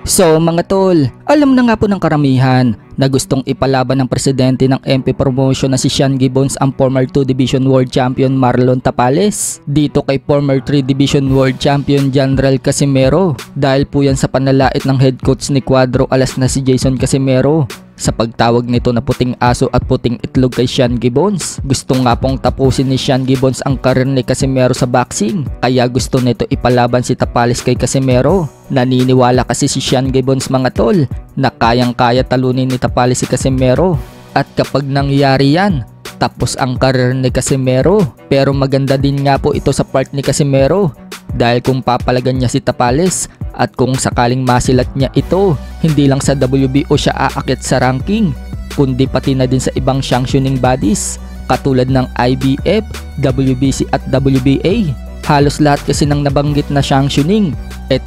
So mga tol, alam na nga po ng karamihan na gustong ipalaban ng presidente ng MP promotion na si Sean Gibbons ang former 2 Division World Champion Marlon Tapales dito kay former 3 Division World Champion General Casimero dahil po yan sa panalait ng head coach ni Cuadro Alas na si Jason Casimero sa pagtawag nito na puting aso at puting itlog kay Sean Gibbons. Gusto nga pong tapusin ni Sean Gibbons ang karir ni Casimero sa boxing, kaya gusto nito ipalaban si Tapales kay Casimero. Naniniwala kasi si Sean Gibbons mga tol na kayang-kaya talunin ni Tapales si Casimero, at kapag nangyari yan, tapos ang karir ni Casimero. Pero maganda din nga po ito sa part ni Casimero dahil kung papalagan niya si Tapales at kung sakaling masilat niya ito, hindi lang sa WBO siya aakit sa ranking, kundi pati na din sa ibang sanctioning bodies katulad ng IBF, WBC at WBA. Halos lahat kasi ng nabanggit na sanctioning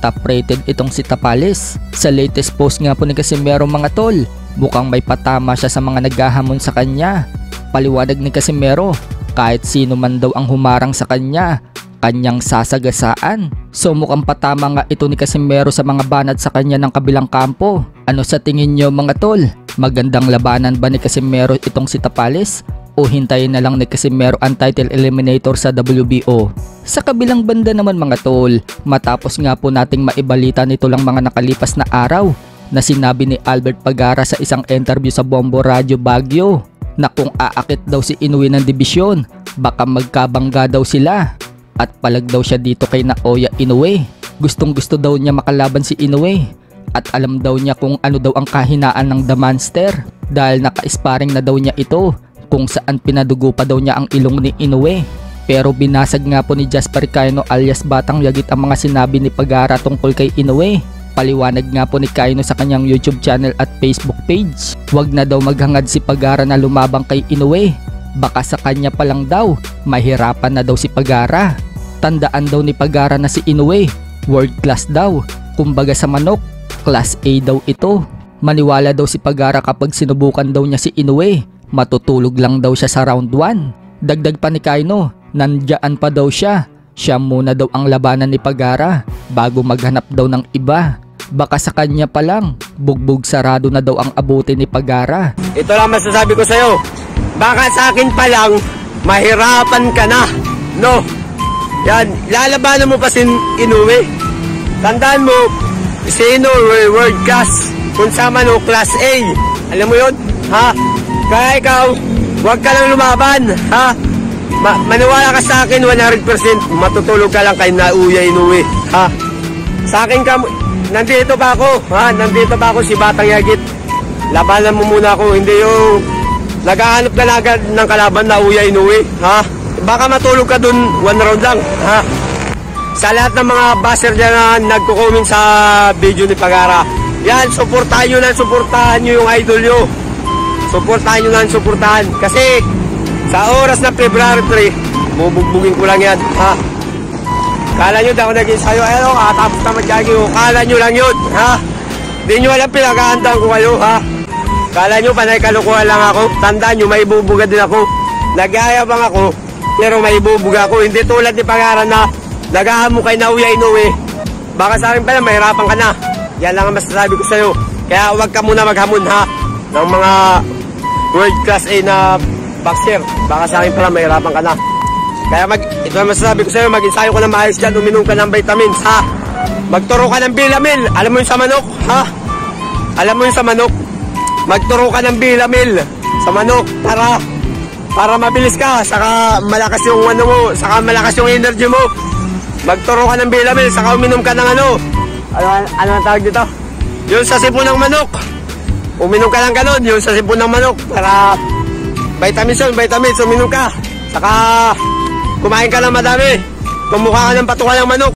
top rated itong si Tapales. Sa latest post nga po ni Casimero mga tol, mukhang may patama siya sa mga naghahamon sa kanya. Paliwanag ni Casimero, kahit sino man daw ang humarang sa kanya, kanyang sasagasaan. So mukhang patama nga ito ni Casimero sa mga banat sa kanya ng kabilang kampo. Ano sa tingin nyo mga tol? Magandang labanan ba ni Casimero itong si Tapales? O hintayin na lang ni Casimero ang title eliminator sa WBO? Sa kabilang banda naman mga tol, matapos nga po nating maibalita nito lang mga nakalipas na araw na sinabi ni Albert Pagara sa isang interview sa Bombo Radio Baguio na kung aakit daw si Inoue ng dibisyon, baka magkabangga daw sila. At palag daw siya dito kay Naoya Inoue. Gustong gusto daw niya makalaban si Inoue. At alam daw niya kung ano daw ang kahinaan ng The Monster dahil naka-sparring na daw niya ito, kung saan pinadugo pa daw niya ang ilong ni Inoue. Pero binasag nga po ni Jasper Cayno alias Batang Yagit ang mga sinabi ni Pagara tungkol kay Inoue. Paliwanag nga po ni Cayno sa kanyang YouTube channel at Facebook page, wag na daw maghangad si Pagara na lumabang kay Inoue. Baka sa kanya pa lang daw, mahirapan na daw si Pagara. Tandaan daw ni Pagara na si Inoue, world class daw. Kumbaga sa manok, class A daw ito. Maniwala daw si Pagara kapag sinubukan daw niya si Inoue, matutulog lang daw siya sa round 1. Dagdag pa ni Cayno, nandiyan pa daw siya. Siya muna daw ang labanan ni Pagara bago maghanap daw ng iba. Baka sa kanya pa lang, bugbog sarado na daw ang abuti ni Pagara. Ito lang masasabi ko sa'yo. Baka sa akin pa lang, mahirapan ka na. No? Yan, lalabanan mo pa si Inoue. Tandaan mo, si Inoue world class. Kung sama no, class A. Alam mo yun? Ha? Kaya ikaw, huwag ka lang lumaban. Ha? Maniwala ka sa akin 100%. Matutulog ka lang kay Naoya Inoue. Ha? Sa akin ka, nandito pa ako. Ha? Nandito pa ako si Batang Yagit. Labanan mo muna ako. Hindi yung naghahanap ka na agad ng kalaban Naoya Inoue. Ha? Baka matulog ka dun 1 round lang. Ha? Sa lahat ng mga baser dyan na nagko-comment sa video ni Pagara, yan, suportahan nyo yung idol nyo. Suportahan nyo lang, suportahan. Kasi sa oras na February 3, bubugbugin ko lang yan. Ha? Kala nyo daw nag-ensayo, ayun, tapos na mag-jogging. Kala nyo lang yun. Ha? Di nyo alam, pinag-aantang ko kayo. Ha? Kala nyo, panay kalukuhan lang ako. Tandaan nyo, may bubuga din ako. Nag-aayabang ako, pero may bubuga ako. Hindi tulad ni Pagara na nag-ahamo kay Naoya Inoue. Baka sa akin pala, mahirapan ka na. Yan lang ang masasabi ko sa'yo. Kaya huwag ka muna maghamon ha ng mga world class A na boxer. Baka sa akin pala, mahirapan ka na. Kaya ito ang masasabi ko sa'yo, mag-ensayo ka na maayos dyan, uminom ka ng vitamins ha. Magturo ka ng Bilamil. Alam mo yung sa manok ha? Alam mo yung sa manok? Magturo ka ng Bilamil sa manok para mabilis ka, saka malakas yung ano mo, saka malakas yung energy mo. Magturo ka ng Bilamil, saka uminom ka ng ano ang tawag dito? Yung sa sipon ng manok. Uminom ka lang ganun, yung sa sipon ng manok para vitamins, uminom ka. Saka kumain ka ng madami. Kumukha ka ng patuka ng manok.